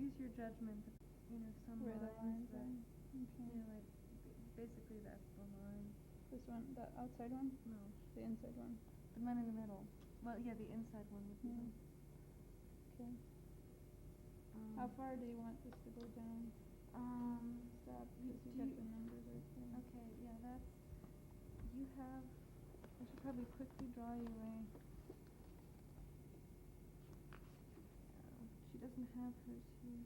use your judgment. Some where the lines that, are. Okay. like basically that's the line. This one, the outside one? No, the inside one. The one in the middle. Well, yeah, the inside one would be. Okay. How far do you want this to go down? Stop, because you got the numbers right there. Okay, yeah, that's. You have. I should probably quickly draw you a. She doesn't have hers here.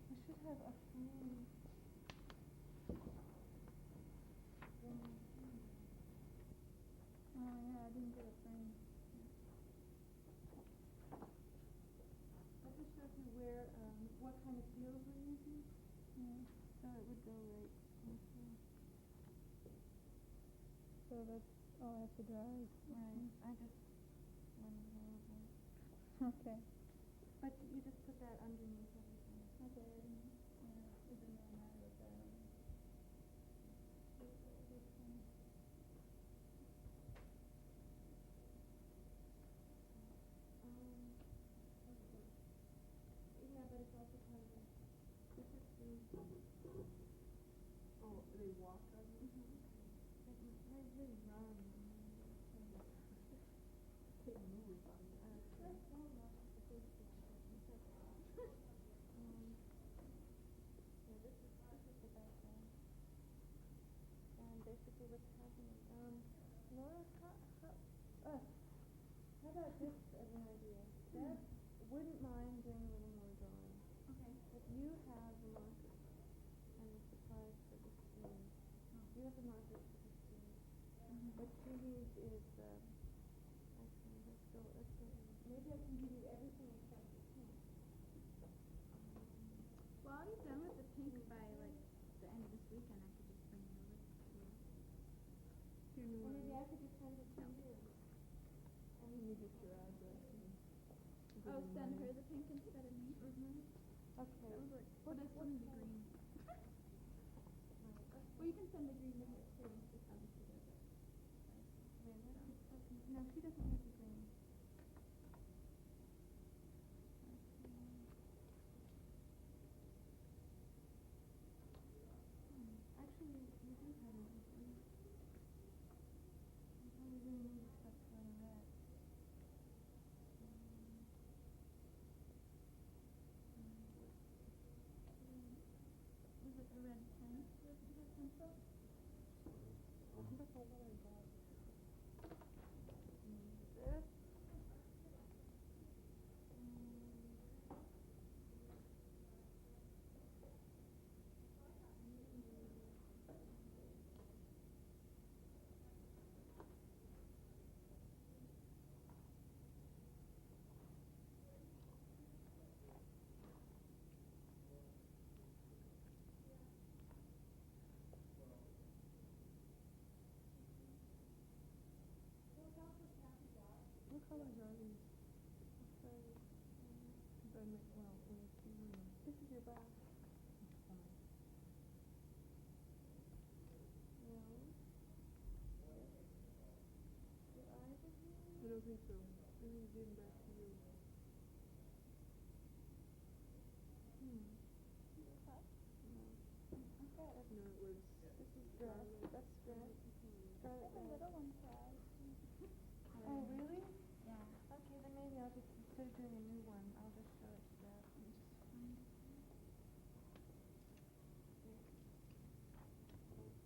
I should have a frame. Oh yeah, I didn't get a frame. That just shows you where, what kind of fields we're using. Yeah. So it would go right here. So that's all I have to draw is. Right. I just went over. Okay. But you just put that underneath everything. Okay, I didn't, it didn't really matter with that. Yeah, but it's also kind of. This is the. Oh, they walk on it? They really run. They move on it. Yeah, this is the background. And basically what's happening. Laura, how about this as an idea? Dad wouldn't mind doing a little more drawing. Okay. But you have the markers and the supplies for the screen. You have the markers for the screen. What she needs is, actually, let's go, maybe I can give you everything except the pink. Well, I'll be done with the pink by like the end of this weekend. I could just bring it over to you. Or maybe I could just send it to you. And you need just your address. Oh, send her the pink instead of me? Okay. That would work. Well, that's going to be green. Well, you can send the green to her too. Just obviously does it. No, she doesn't have the green. Actually, you do have everything. You probably really need stuff for the red. Was it the red pen? Was it the pencil? That's all what I got. This. What colors are these? Because I make, well, when it's green. This is your back. It's fine. No. Your eyes are here. I don't think so. I think it's getting back to you. What? No. Okay. No, it was. This is dress. That's dress. Scarlet The red. little one flies. Oh, really? Yeah. Okay, then maybe I'll just, instead of doing a new one, I'll just show it to Dad.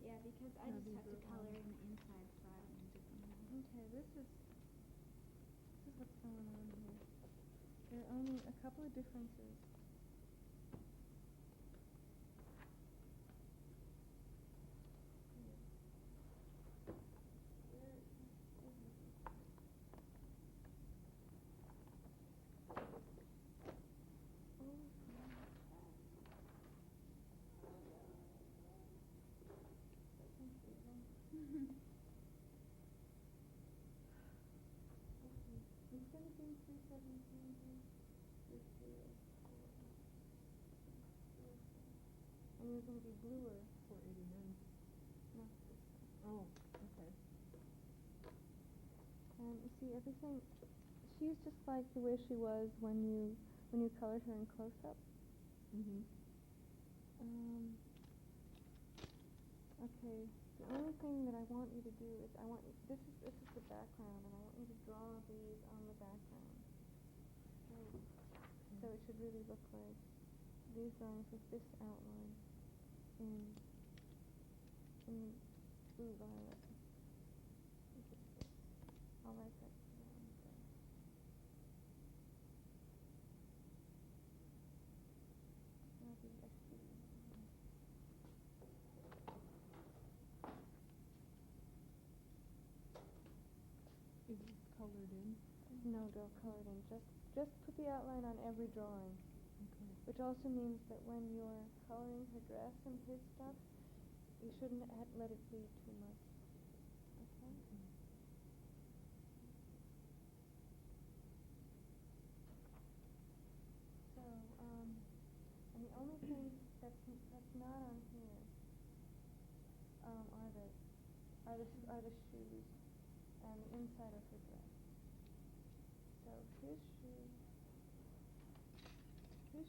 Yeah, because I just have to color in the inside, so I don't need to do that. Okay, this is what's going on here. There are only a couple of differences. Instead of being 317, it's 0. And you're going to be bluer. 489. No. Oh, okay. And you see everything, she's just like the way she was when you colored her in close-up. Mhm. Okay, the only thing that I want you to do is this is the background, and I want you to draw these on the background. So it should really look like these drawings with this outline in blue violet. I'll write that down. Is it colored in? No, don't color it in. Just put the outline on every drawing. Okay. Which also means that when you're coloring her dress and his stuff, you shouldn't let it bleed too much. Okay? So, and the only thing that's not on here are the shoes and the inside of her dress. So his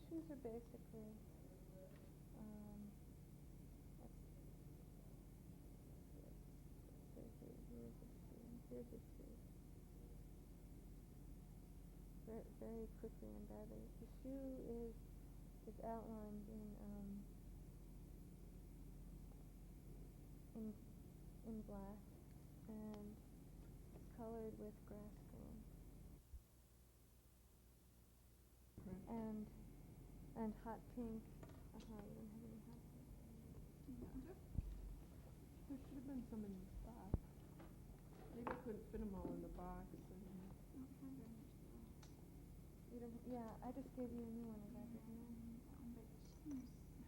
shoes are basically here's his shoe. Very quickly and badly. The shoe is outlined in black and it's colored with grass green. Right. And hot pink. You don't have any hot pink. There should have been some in the back. Maybe I couldn't fit them all in the box. You don't. Yeah, I just gave you a new one of that, didn't I?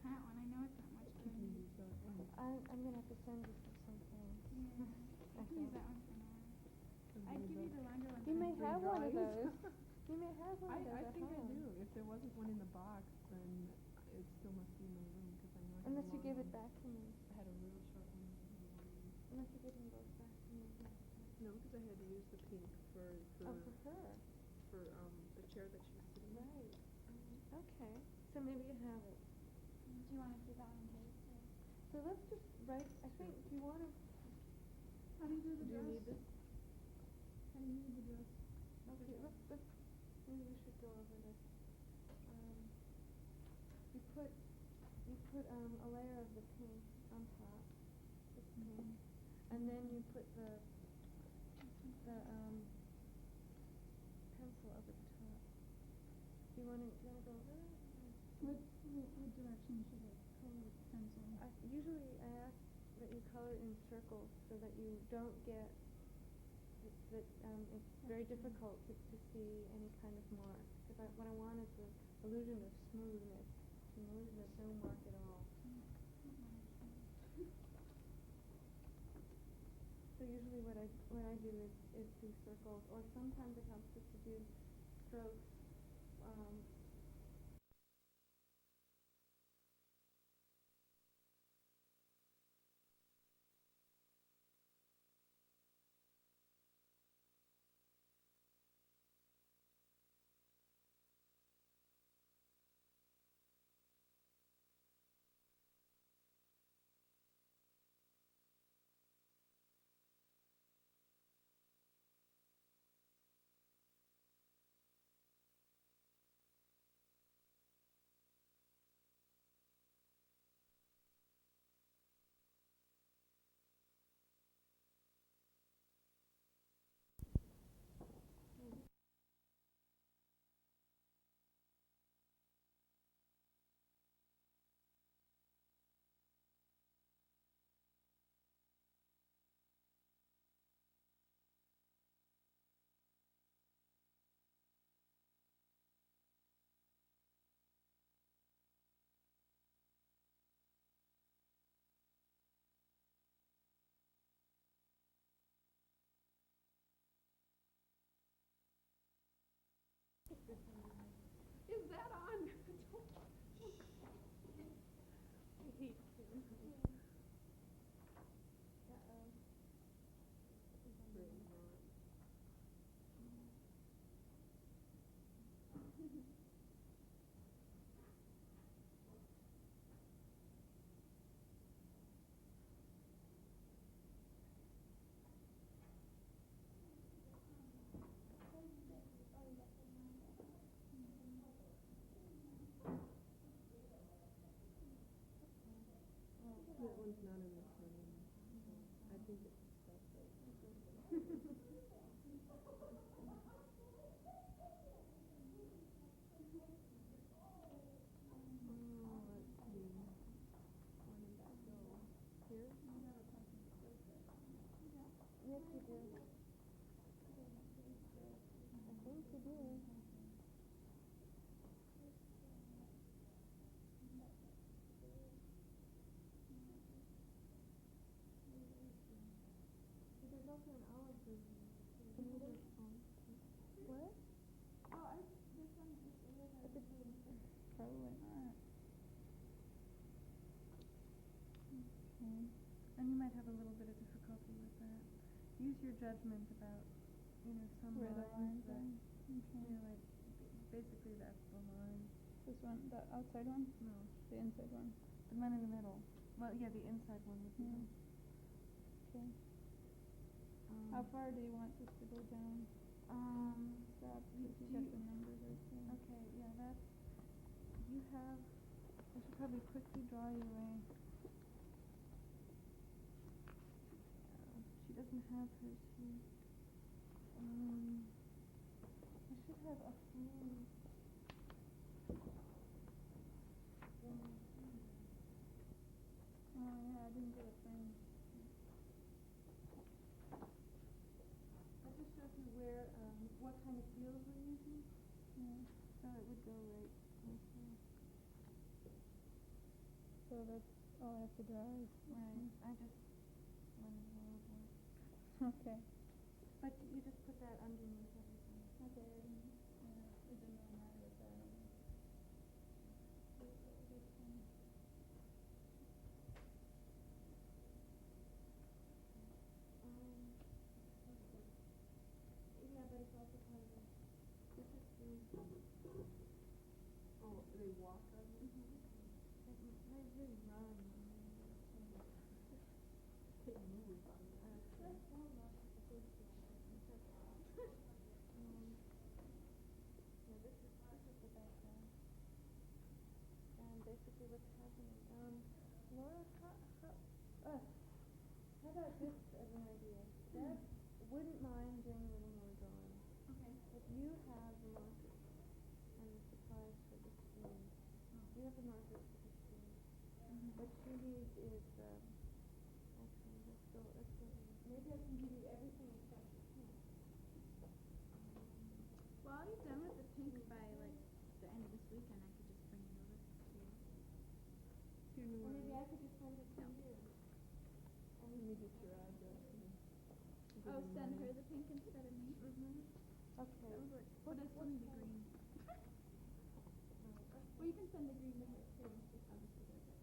That one, I know it's not much Can you good. use that one? I'm gonna have to send you some things. Yeah, I can use that one for now. I'd give you the longer one. You may for have one of drawings? those. You may have one of those I at think home. I do. If there wasn't one in the box, then it still must be in my room because I know I had Unless a you long give one. it back to me. I had a real short one. And a long one. Unless you give them both back to me. No, because I had to use the pink for Oh, for her. the chair that she was sitting in. Right. Okay. So maybe you have it. Do you want to do that one too? So let's just write. I think. Do you want to? How do you do the Do you dress? need this? How do you do the dress? Okay. Let's. Maybe we should go over this. You put a layer of the pink on top. This pink, and then you put the pencil over the top. Do you want to go over that? What direction should it color with the pencil? Usually I ask that you color in circles so that you don't get it's very difficult to see any kind of mark. Because what I want is the illusion of smoothness, an illusion of no mark at all. So usually what I do is do circles, or sometimes it helps just to do strokes. Is that on? I hate him. Really not. is not in the frame, so I think it's that way. Let's see. When did that go? Here? Yes, you do. I think you do. There's also an Alison. What? Oh, this one just Probably not. Okay. And you might have a little bit of difficulty with that. Use your judgment about, some where the lines lines that, are. Okay. like, basically that's the line. This one, the outside one? No, The inside one. the one in the middle. Well, yeah, the inside one would be. Okay. How far do you want this to go down? Stop, because you got the numbers right there. Okay, yeah, that's, you have, I should probably quickly draw you a, she doesn't have hers here. I should have a frame. Oh yeah, I didn't get a frame. That just shows you where, what kind of fields we're using. Yeah. So it would go right here. So that's all I have to draw is Right, I just went a little over. Okay. But you just put that underneath everything. Okay, it didn't really matter with that. Yeah, but it's also part of it. This is the. Oh, they walk on it? They really run. They move on it. Yeah, this is the background. And basically what's happening. Laura, how about this as an idea? Dad wouldn't mind doing a little more drawing. Okay. If you have the markers and the supplies for the screen, you have the markers for the screen. What she needs is, actually, let's go here. Maybe I can give you everything except the pink. Well, I'll be done with the pink by like the end of this weekend. I could just bring it over to you. Do you know Or where maybe it I is? could just send it to you. Let me get your address. Oh, send her the pink instead of me. Okay. That would work. But I still need the green. Well, you can send the green to her too. Just obviously does it.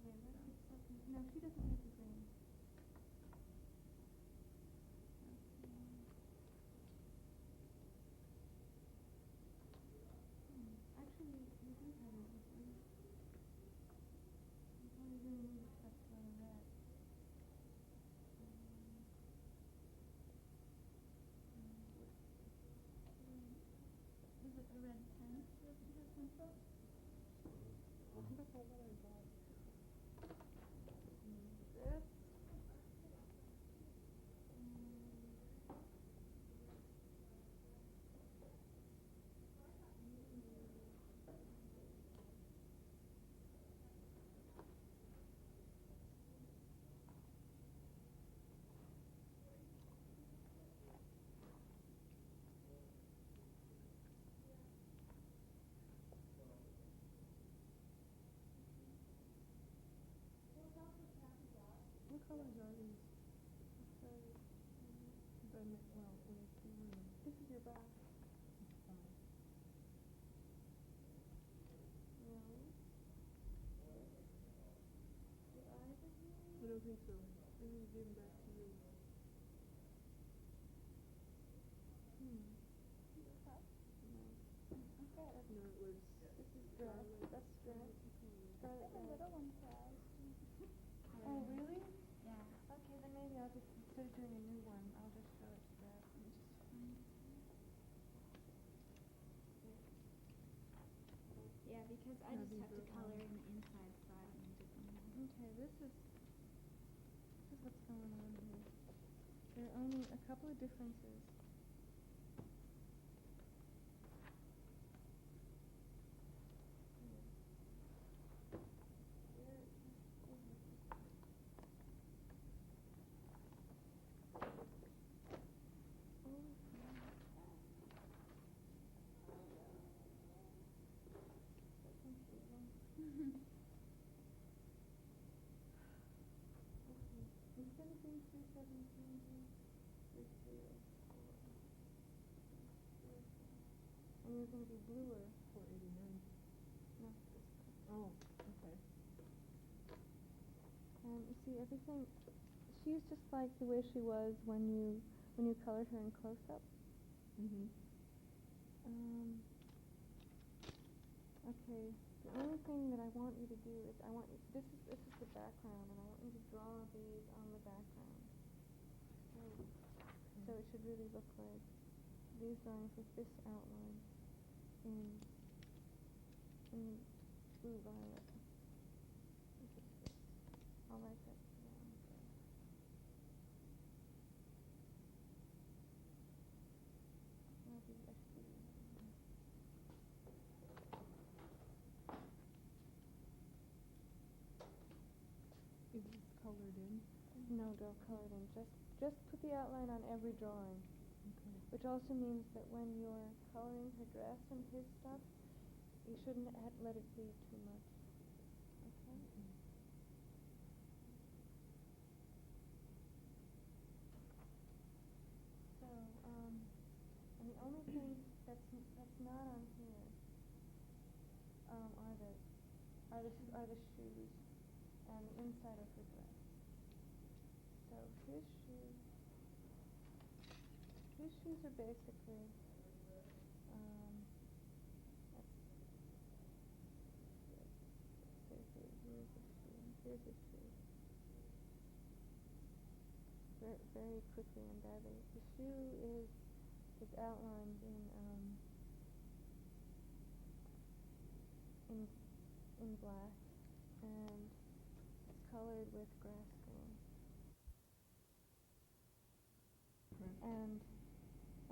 Wait, let's get something. No, she doesn't have the green. Actually, you do have everything. You probably really need to start throwing red. Is it a red pen? Does she have pencil? I don't know what I got. This. What colors are these? Well, we have two rooms. This is your back. It's fine. No. Your eyes are here. I don't think so. I need to give them back to you. No, it was. This is dress. That's dress. Scarlet The red. little one has. Oh, really? Yeah. Okay, then maybe I'll just, instead of doing a new one, I'll just show it to that. Let me just find it. Yeah, because I just have to color in the inside, so I don't need to. Okay, this is what's going on here. There are only a couple of differences. Instead of being 317 here, there's 304. And you're going to be bluer. 489. No, this one. Oh, okay. And you see everything, she's just like the way she was when you colored her in close-up. Mhm. Okay, the only thing that I want you to do is this is the background, and I want you to draw these on the background. So it should really look like these drawings with this outline in blue violet. Look at this. I'll write that down. Maybe I should do that. Is this colored in? No, don't color it in. Just put the outline on every drawing. Okay. Which also means that when you're coloring her dress and his stuff, you shouldn't let it bleed too much. Okay? So, and the only thing that's not on here are the shoes and the inside of her dress. So his shoes are basically here's his shoe. Very quickly and badly. The shoe is outlined in black, and it's colored with grass green. Right.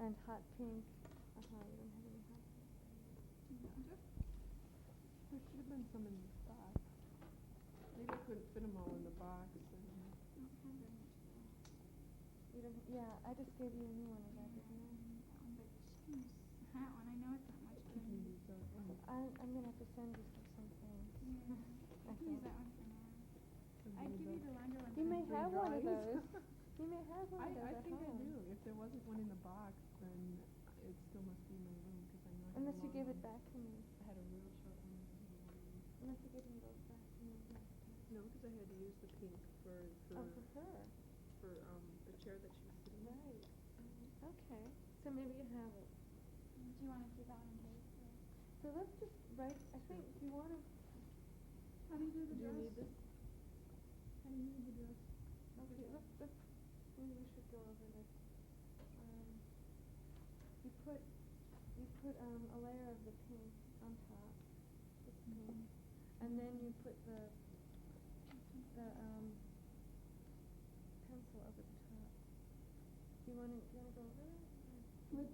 And hot pink. You don't have any hot pink. There should have been some in the back. Maybe I couldn't fit them all in the box. You don't. Yeah, I just gave you a new one of that, didn't I? That one, I know it's not much. I can use that one. I'm gonna have to send you some things. I can use that one for now. I'd give you the longer one. You may Three have one of drawings. those. You may have one of those I at think I home. do. If there wasn't one in the box, then it still must be in my room because I know I had Unless a you long give one. it back to me. I had a real short one. Unless you give them both back to me. No, because I had to use the pink for Oh, for her. the chair that she was sitting in. Right. Okay. So maybe you have it. Do you want to keep that one in case? So let's just write. I think if you want to. How do you do the Do you dress? need this? How do you do the dress? Okay. Let's. Maybe we should go over this. You put a layer of the pink on top. This pink, and then you put the pencil over the top. Do you want to go over that? What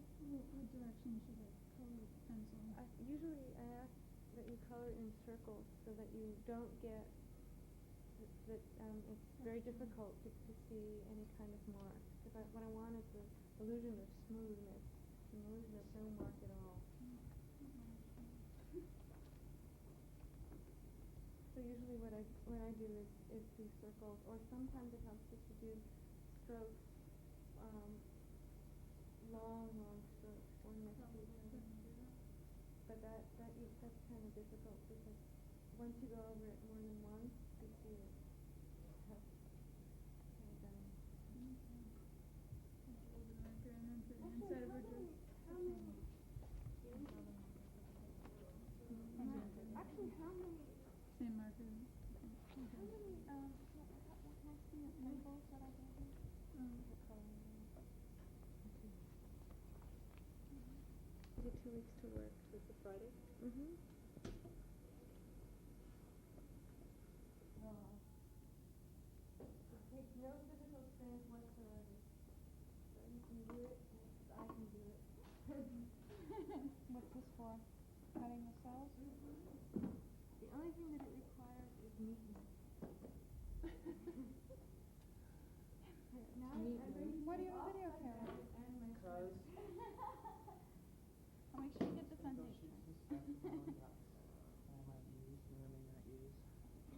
direction should I color with the pencil? Usually I ask that you color in circles so that you don't get that it's very difficult to see any kind of mark. Because what I want is the illusion of smoothness, an illusion of no mark at all. So usually what I do is do circles, or sometimes it helps just to do strokes, long strokes, one next to each other. But that's kind of difficult because once you go over it more than once, you see it. And, Inside of her dress. actually, how many? Same marker. How many? Can I see your pencils that I gave you? The coloring one. I did 2 weeks to work. Is it Friday? Mhm. can do it, I can do it. What's this for? Cutting the cells? The only thing that it requires is neatness. Now I'm ready. Why do you have a video camera? Because I'll make sure you get the front those page. sheets and stuff I might use, may or may not use.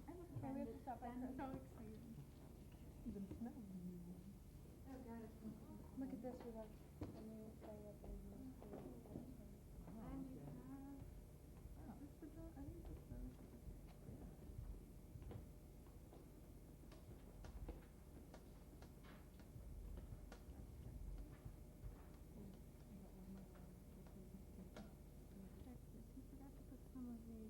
Okay, we have to stop by Chris. So excited. Even smells. Oh God, it's Look at this, we have a new thing that they use for And you have Is this the dog? I think it's the Texas. He forgot to put some of the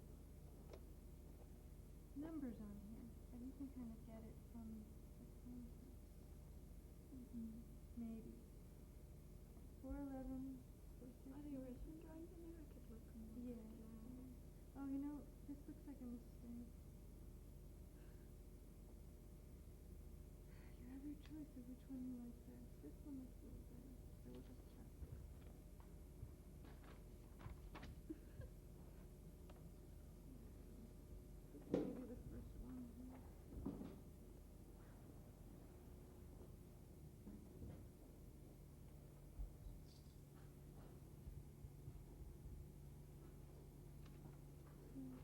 numbers on here, but you can kind of get it from the context. Maybe. 411. Are the original drawings in there? I could look more. Yeah. Oh, you know, this looks like a mistake. You have your choice of which one you like best. This one looks a little better, so we'll just check. This may be the first one here.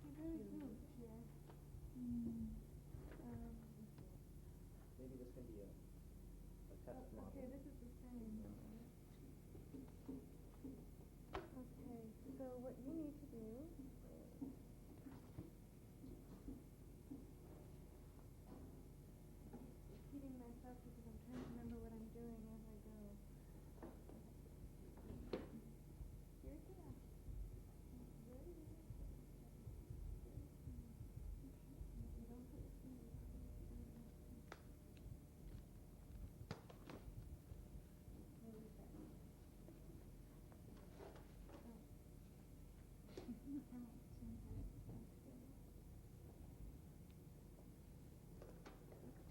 You're very good, Pierre. Maybe this can be a test model. Okay, this is the same. Okay, so what you need to do is repeating myself because I'm trying to remember what I'm doing as I go. Here's the app. Very, very slow. Very slow. You don't put your fingers on it. What is that?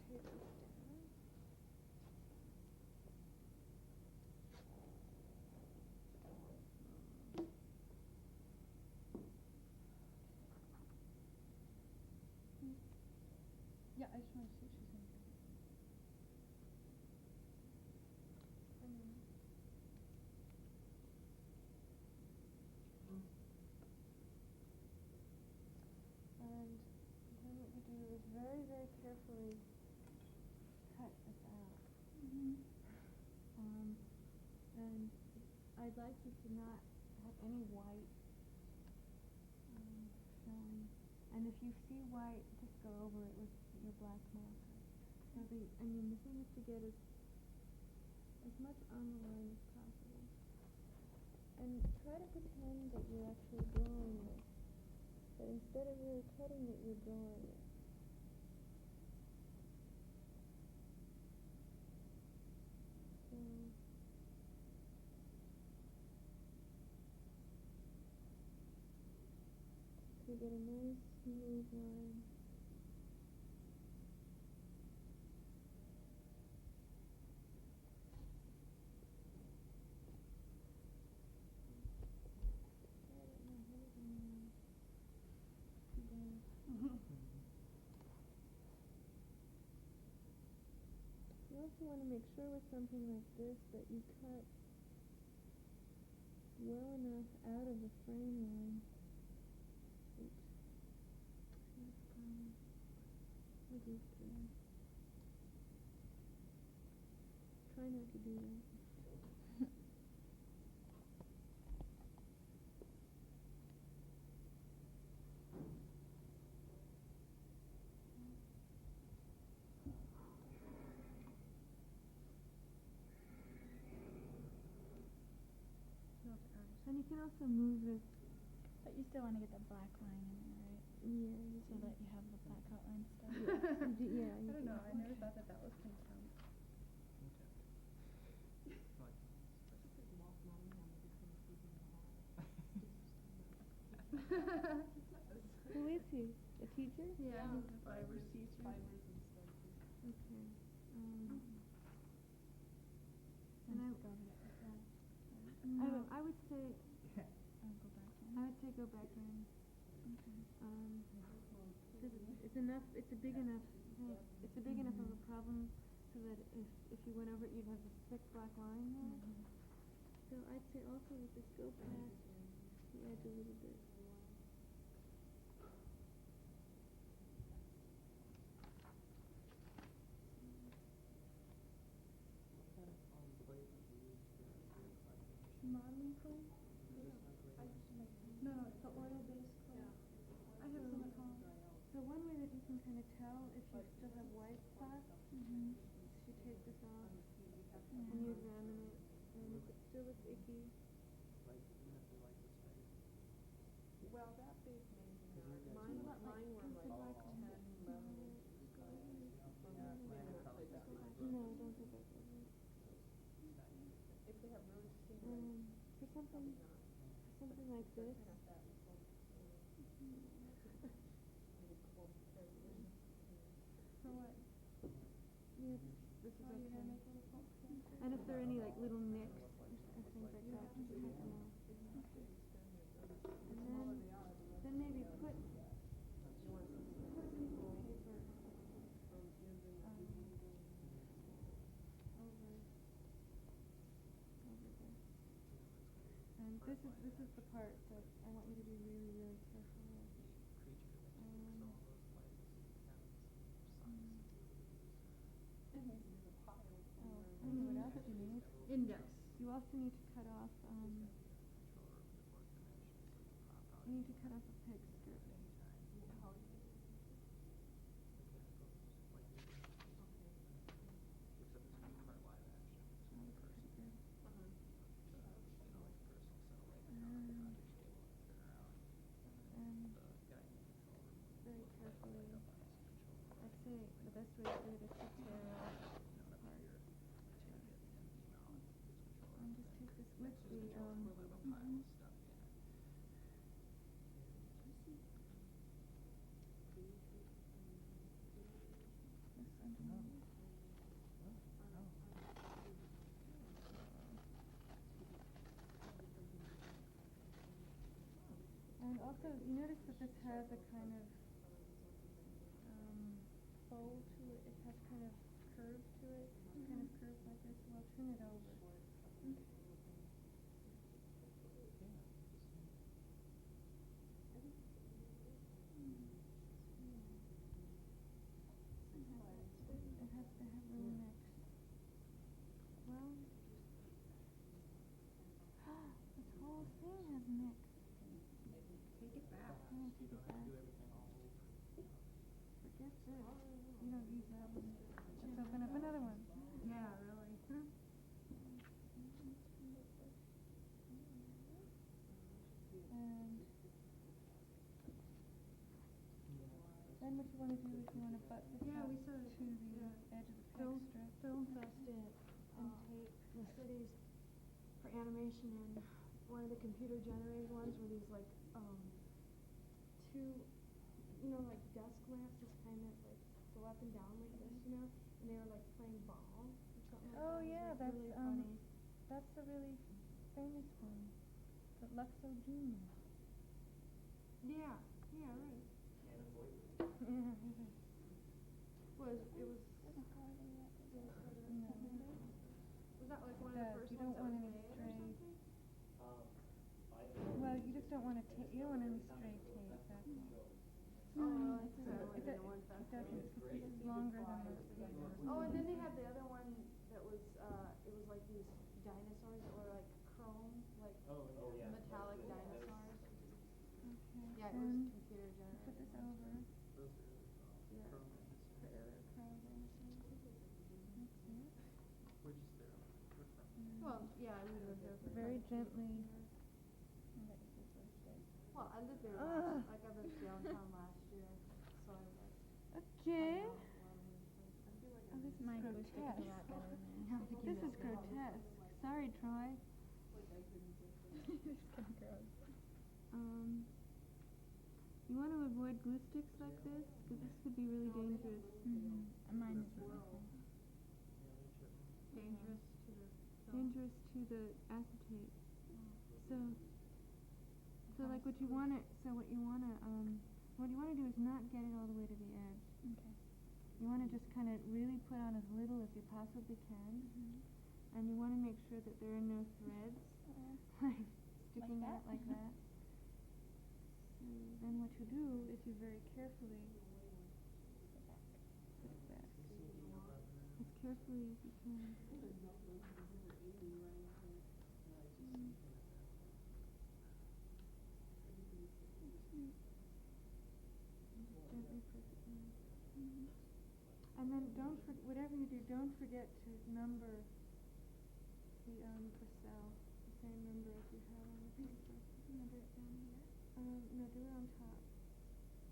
Take this down. Yeah, I just want to see what she's gonna do. And then what you do is very, very carefully cut this out. And I'd like you to not have any white showing. And if you see white, just go over it with your black marker. So the thing is to get as much on the line as possible. And try to pretend that you're actually drawing it. But instead of really cutting it, you're drawing it. So you get a nice smooth line. You also want to make sure with something like this that you cut well enough out of the frame line. Oops. That's a problem. I goofed there. Try not to do that. And you can also move it. But you still want to get the black line in there, right? Yeah, you So that you have the black outline still. yeah, you I don't can. know, I never thought that was contempt. Who is he? A teacher? Yeah, he's a fibers teacher. Fibers and stuff. Okay. And And I go over to I don't, I would say, I'll go back in. I would say go back in. Okay. It's enough, it's a big enough, it's a big enough of a problem so that if you went over it, you'd have this thick black line there. So I'd say also with this, go past the edge a little bit. Modeling clay? No, it's the oil-based clay. I have some at home. So one way that you can kind of tell if you still have white spots is you take this off and you examine it, and if it still looks icky, Well, that big maybe not. Mine were like 10, 11. no, don't go back over it. If they have really skinny, For something like this, for what? yeah, this is Oh, you're okay. gonna make little pokes in? And if there are any like little nicks or things like that, just cut them off. And then maybe put a piece of paper over there. And this is the part that I want you to be really, really careful with. I don't know what else you need. Index. You also need to cut off, you need to cut off a peg strip. Very carefully, I'd say the best way to do it is to tear off part. And just take this with the, this underneath. And also, you notice that this has a kind of fold to it. It has kind of curve to it. It's kind of curved like this. So I'll turn it over. It has to have little necks. Well, this whole thing has necks. Take it back. I'm gonna take it back. Forget this. You don't use that one. Let's open up another one. Yeah, really. And then what you want to do is you want to butt this Yeah, up we saw it. to the edge of the peg strip. Film fest it and tape the cities for animation, and one of the computer generated ones were these like two, like desk lamps just kind of like go up and down like this, and they were like playing ball or something like Oh that. yeah, It was, like, that's really funny. that's a really famous one. The Luxo Junior. Yeah, right. Yeah. It was was that like one of the first You ones don't that want was any made or stray. something? Well, you just don't want to you don't want any stray tape. That's all. Oh, It doesn't, because this is longer than most papers. Oh, and then they had the other one that was it was like these dinosaurs that were like chrome, like metallic dinosaurs. Okay. Yeah, it was Then computer generated. put this over. Yeah. Crown dinosaurs. That's it. Well, yeah, I lived there for Very quite a few gently. years. And that is your birthday. Well, I lived there Ugh. I lived downtown last year, so I like Okay. I know a lot of these places. I feel like Oh, this is My glue stick is a grotesque. lot better than that. This is grotesque. Sorry, Troy. It's kind of gross. You want to avoid glue sticks like this, because this could be really dangerous. And mine is really thin. dangerous to the Dangerous to the acetate. So like what you wanna do is not get it all the way to the edge. Okay. You wanna just kinda really put on as little as you possibly can. Mm-hmm. And you wanna make sure that there are no threads like sticking Like out that? like that. So then what you do is you very carefully put it back. As carefully as you can. Gently press it down. And then whatever you do, don't forget to number the cell, the same number as you have on the paper. Number it down here. No, do it on top.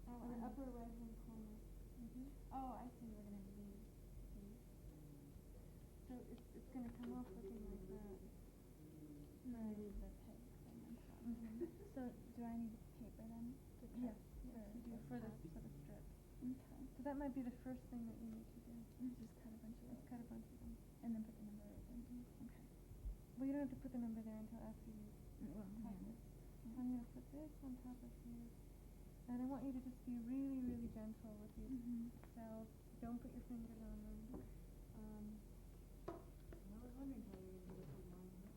Oh, On the upper right hand corner. Oh, I see. We're gonna leave these. So it's gonna come off looking like that. No, I leave the peg thing on top. So do I need paper then to cut? Yes, you do for the strip. Okay. So that might be the first thing that you need to do. Just cut a bunch of Just cut a bunch of them. and then put the number right there. Okay. Well, you don't have to put the number there until after you Well, cut yeah. it. I'm gonna put this on top of here. And I want you to just be really, really gentle with these cells. Don't put your fingers on them. I was wondering how you were gonna put mine in.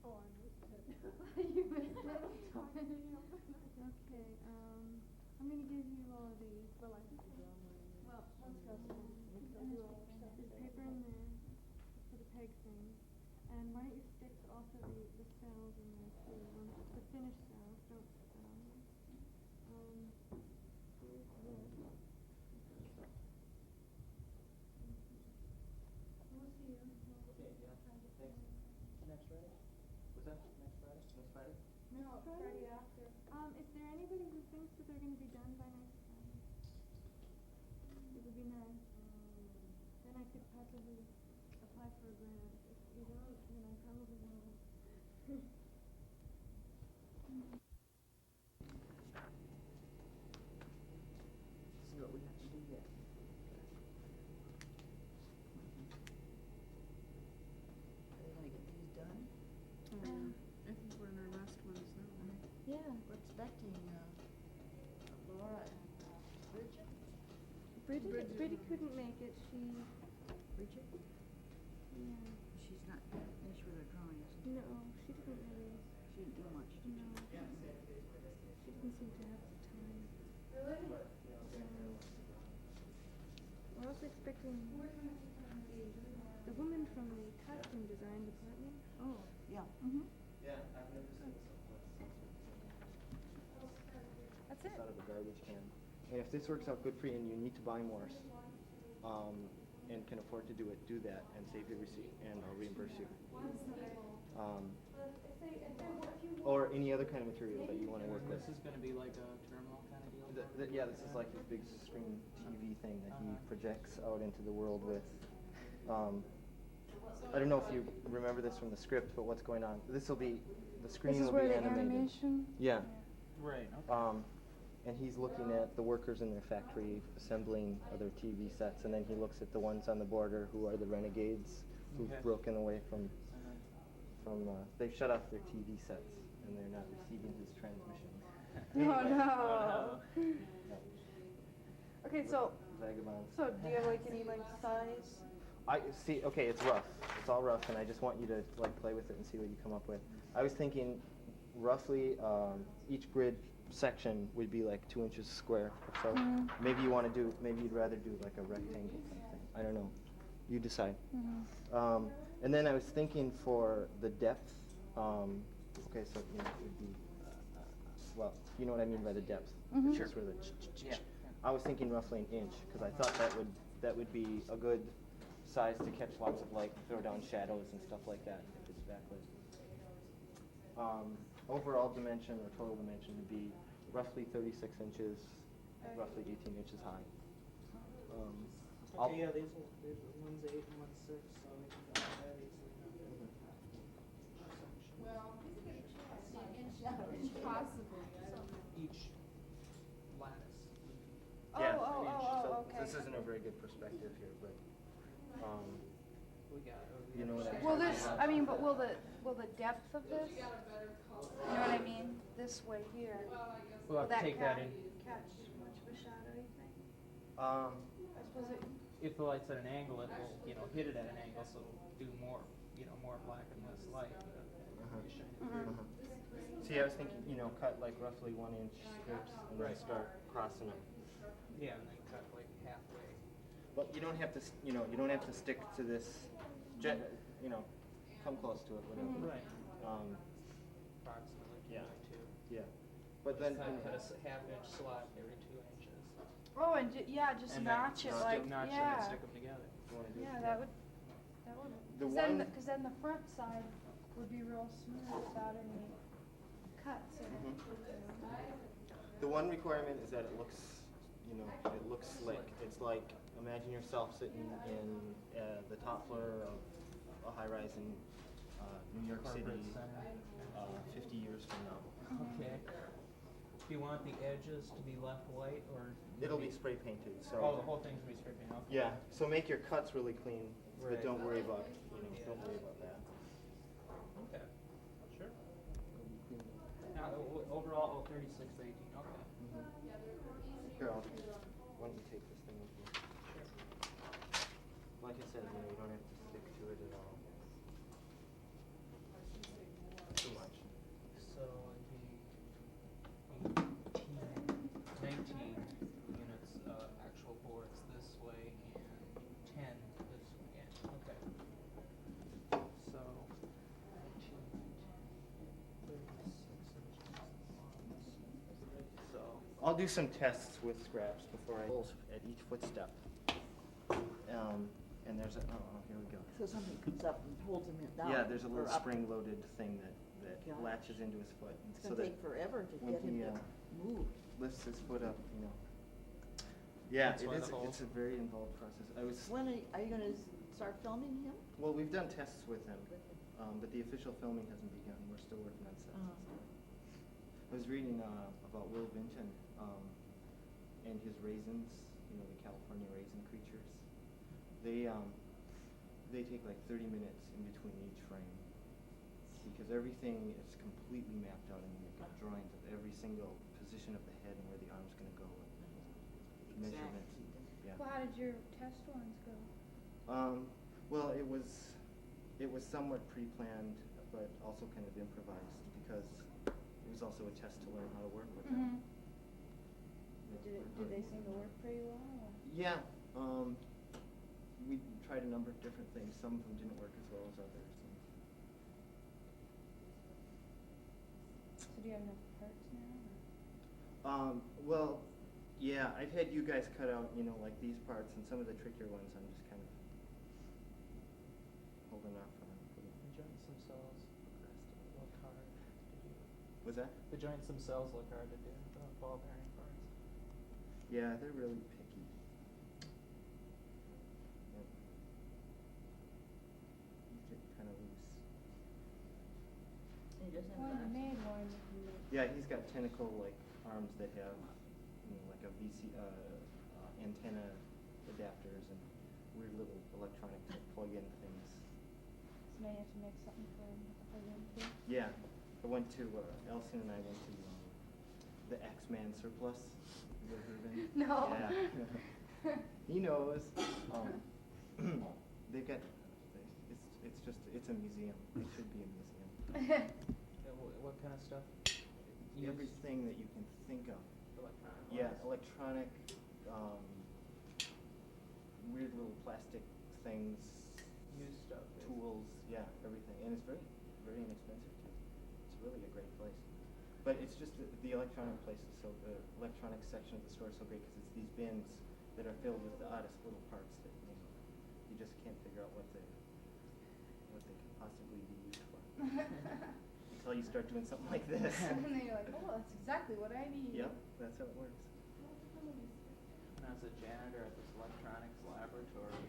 Oh, I missed it. You missed it. Okay, I'm gonna give you all of these. Well, I have to draw mine. Well, Once that's done, And do there's all paper in stuff there. There's paper in there for the peg thing. And why don't you stick also the cells in there too, the finished cells, don't put that on there. Here's this. We'll see you. Okay, yeah, thanks. Next Friday? Was that next Friday? Next Friday? No, Friday after. Is there anybody who thinks that they're gonna be done by next Friday? It would be nice. Then I could possibly apply for a grant. If you don't, then I probably won't. See what we have to do yet. Are they gonna get these done? I think we're in our last ones now. Yeah. We're expecting, Laura and, Bridget? Bridget couldn't make it. Bridget? Yeah. She's not finished with her drawing, is she? No, she didn't really. She didn't do much, did No. she? She didn't seem to have the time. We're also expecting the woman from the costume design department. Oh, yeah. Yeah, I've never seen That's this it. out of a garbage can. And if this works out good for you and you need to buy Morse, and can afford to do it, do that and save your receipt and I'll reimburse you. Or any other kind of material that you want to work with. This is going to be like a terminal kind of deal? Yeah, this is like his big screen TV thing that he projects out into the world with. I don't know if you remember this from the script, but what's going on? This will be, the screen will be animated. Yeah. Right, okay. And he's looking at the workers in their factory assembling other TV sets, and then he looks at the ones on the border who are the renegades who've Okay. broken away from they've shut off their TV sets and they're not receiving his transmissions. Oh no. Okay, so Vagabonds. do you have like any like size? I see. Okay, it's rough. It's all rough, and I just want you to like play with it and see what you come up with. I was thinking, roughly, each grid section would be like 2 inches square. So maybe you'd rather do like a rectangle kind of thing. I don't know. You decide. And then I was thinking for the depth. Okay, so it would be. Well, you know what I mean by the depth. It's just where the Yeah. I was thinking roughly an inch because I thought that would be a good size to catch lots of light, throw down shadows and stuff like that if it's backlit. Overall dimension or total dimension would be roughly 36 inches, roughly 18 inches high. Okay, yeah, these one's 8 and one's 6, so we can go with that easily. Each lattice. Yeah, Oh, an inch. oh, So okay. this isn't a very good perspective here, but We got it over you know what I mean. Will this? I mean, but will the will the depth of this, you know what I mean? This way here, We'll will have to that take that in. catch much of a shadow, you think? Um, I suppose it, If the light's at an angle, it will, hit it at an angle, so it'll do more, more black and less light. You shine it through. See, I was thinking, cut like roughly 1 inch strips and then Right. start crossing them. Yeah, and then cut like halfway. But you don't have to, you don't have to stick to this. Come close to it, whatever. Right. Approximately 2 Yeah. by 2. Yeah. But then, Cut a half-inch slot every 2 inches. oh, and just And notch it then like, notch them yeah. and stick them together. you wanna do Yeah, it? that would, The cause then, one- cause then the front side would be real smooth without any cuts in it. The one requirement is that it looks, it looks slick. It's like, imagine yourself sitting in the top floor of a high-rise in New York City Corporate center. 50 years from now. Okay. Do you want the edges to be left white or? It'll be spray painted, so. Oh, the whole thing's gonna be spray painted. Okay. Yeah, so make your cuts really clean, but Right. don't worry about, Yeah. don't worry about that. Okay. Sure. It'll be clean. Now, overall, 36 to 18. Okay. Here, why don't you take this thing with you? Sure. Like I said, you don't have to stick to it at all. Too much. So it'd be 19 units actual boards this way and 10 this way. Yeah. Okay. So 36 inches long. So I'll do some tests with scraps before I holes at each footstep. And there's a, here we go. So something comes up and holds him down. Yeah, there's a little or up. spring-loaded thing that Gosh. latches into his foot. And It's so gonna that take forever to when get him he, to move. lifts his foot up, Yeah, That's it why is. the hole- It's a very involved process. When are you gonna start filming him? Well, we've done tests with him, but the official filming hasn't begun. We're still working on sets. I was reading about Will Vinton and his raisins, the California raisin creatures. They take like 30 minutes in between each frame because everything is completely mapped out. I mean, they've got drawings of every single position of the head and where the arm's going to go. Measurements. Yeah. Well, how did your test ones go? Well, it was somewhat pre-planned, but also kind of improvised because it was also a test to learn how to work with them. Did they seem to work pretty well? Or? Yeah. We tried a number of different things. Some of them didn't work as well as others. So do you have enough parts now? Well, yeah, I've had you guys cut out, like these parts, and some of the trickier ones I'm just kind of holding off on. The joints themselves look hard to do. Was that? The joints themselves look hard to do. The ball bearing parts. Yeah, they're really picky. Yep. These get kind of loose. He doesn't Well, you have made glasses. one. If you Yeah, he's got tentacle-like arms that have, like a antenna adapters and weird little electronics that plug in things. So now you have to make something for him to plug into. Yeah, I went to, Alison and I went to the X-Man surplus. You ever heard of it? No. Yeah. He knows. They've got, it's a museum. It should be a museum. What kind of stuff? Everything that you can think of. Electronic. Yeah, electronic, weird little plastic things, Used stuff. tools, yeah, everything. And it's very, very inexpensive too. It's really a great place. But it's just the electronic place is the electronic section of the store is so great because it's these bins that are filled with the oddest little parts that, you just can't figure out what they could possibly be used for. Until you start doing something like this. And then you're like, oh, that's exactly what I need. Yep, that's how it works. When I was a janitor at this electronics laboratory,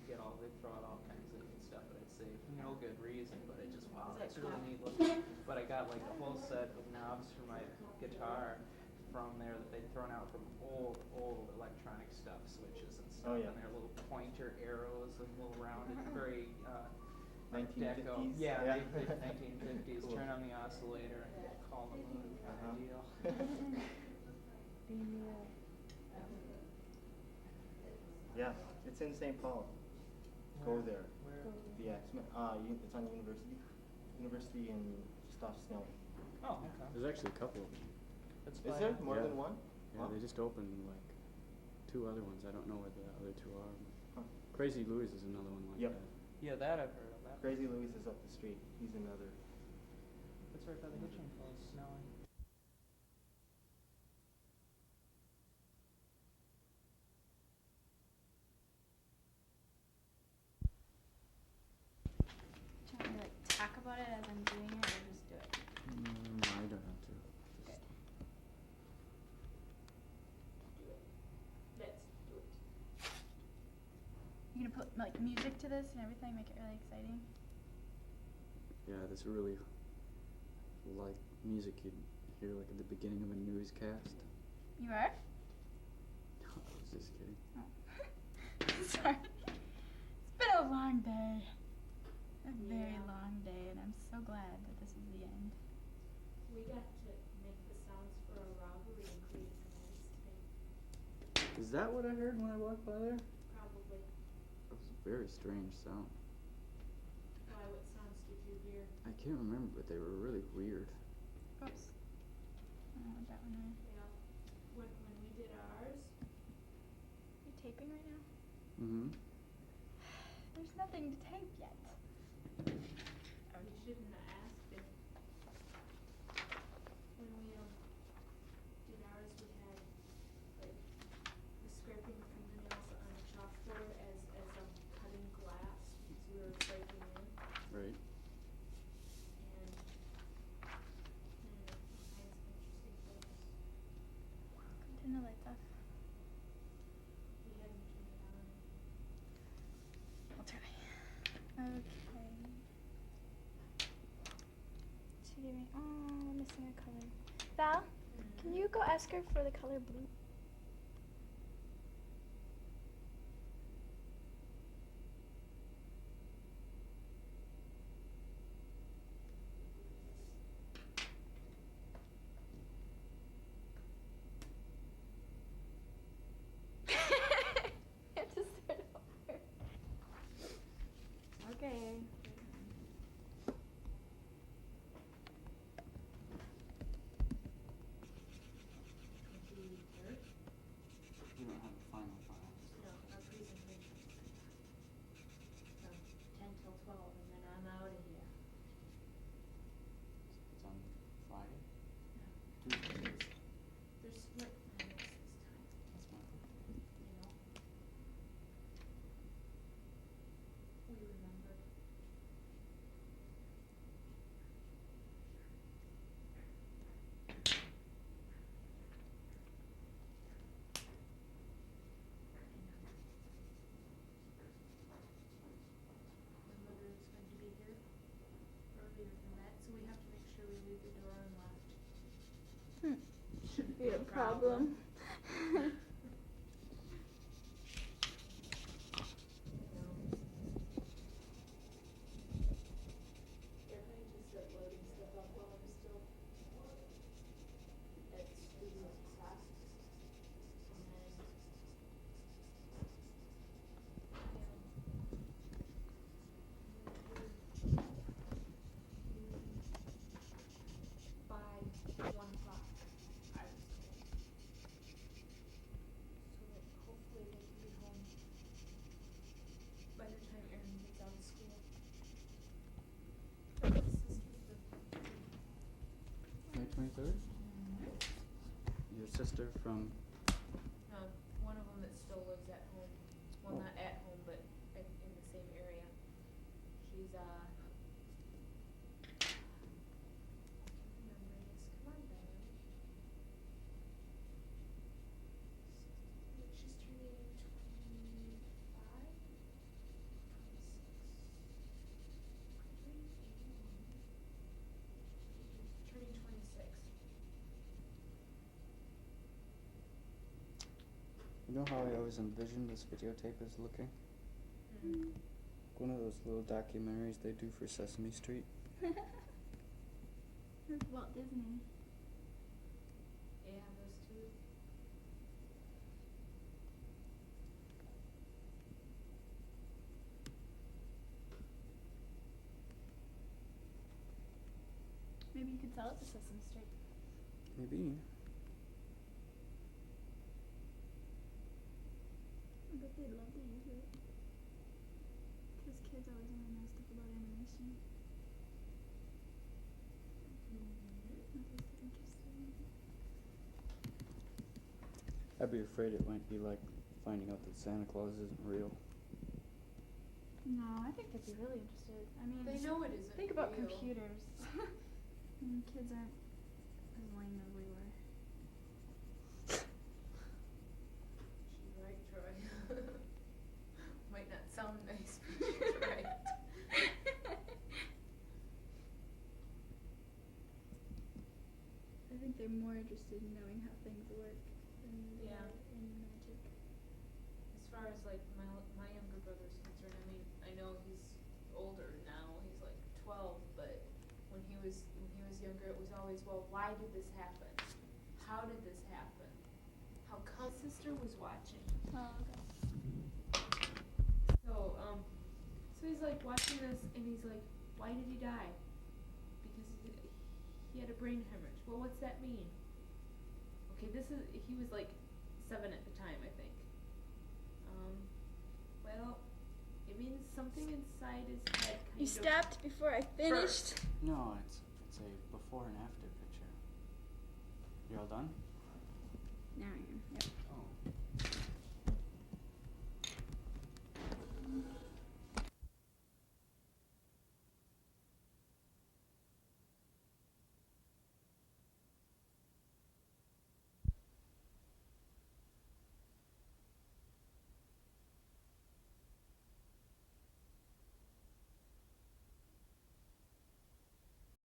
they throw out all kinds of neat stuff that I'd say for no good reason, but it just, wow, that's really neat looking. But I got like a whole set of knobs for my guitar from there that they'd thrown out from old electronic stuff, switches and stuff. Oh, yeah. And they're little pointer arrows and little rounded, very Art 1950s? Deco. Yeah, Yeah. they 1950s. Cool. Turn on the oscillator, call the moon kind of deal. Yeah, it's in St. Paul. Go there. Where? The X-Men. It's on University in just off Snelling. Oh, okay. There's actually a couple of them. That's Is by, there more Yeah. than one? Yeah, Huh. they just opened like 2 other ones. I don't know where the other 2 are. Huh. Crazy Louis is another one like Yep. that. Yeah, that I've heard of. That. Crazy Louis is up the street. He's another. That's right by the Hitching Post, Snelling. Do you want me to like talk about it as I'm doing it, or just do it? I don't have to. Good. You gonna put like music to this and everything, make it really exciting? Yeah, this really like music you'd hear like at the beginning of a newscast. You are? No, I was just kidding. Oh. Sorry. It's been a long day. A very long day, and I'm so glad that this is the end. We got to make the sounds for a robbery in Creative Commons today. Is that what I heard when I walked by there? Probably. It was a very strange sound. Why, what sounds did you hear? I can't remember, but they were really weird. Oops. I don't know what that one is. Yeah. When we did ours, Are you taping right now? Mm-hmm. There's nothing to tape yet. we shouldn't have asked if when we did ours, we had like the scraping fingernails on a chalkboard as cutting glass because we were breaking in. Right. And all kinds of interesting things. Turn the lights off. We hadn't turned it on. I'll try. Okay. She gave me. Oh, we're missing a color. Val, can you go ask her for the color blue? You have to start over. Okay. You don't have a final file. No, our presentation. From 10 till 12, and then I'm out of here. It's on Friday? There's split finals this time, That's fine. you know? We remembered. My mother is going to be here earlier than that, so we have to make sure we leave the door unlocked. Shouldn't Be a problem. If I just start loading stuff up while I'm still at studio class, and then by 1 o'clock, I was told. So that hopefully they can be home by the time Erin gets out of school. But this is May 23rd? Your sister from. one of them that still lives at home. Well, not at home, but in the same area. She's I can't remember this. Come on, Valerie. She's turning 25? 26. Turning 26. You know how I always envisioned this videotape as looking? Mm. one of those little documentaries they do for Sesame Street. Or Walt Disney. Yeah, those two. Maybe you could sell it to Sesame Street. Maybe. I bet they'd love to use it. Because kids always want to know stuff about animation. At least they're interested in it. I'd be afraid it might be like finding out that Santa Claus isn't real. No, I think they'd be really interested. I mean, They know it isn't think about real. computers. I mean, kids aren't as lame as we were. She's right, Troy. Might not sound nice, but she's right. I think they're more interested in knowing how things work than they Yeah. are in magic. As far as like my younger brother's concerned, I mean, I know he's older now. He's like 12, but when he was younger, it was always, well, why did this happen? How did this happen? How come? His sister was watching. Oh, okay. So he's like watching this, and he's like, why did he die? Because he had a brain hemorrhage. Well, what's that mean? Okay, he was like 7 at the time, I think. Well, it means something inside his head kind You of. stopped before I finished. No, it's a before and after picture. You all done? Now I am. Yep.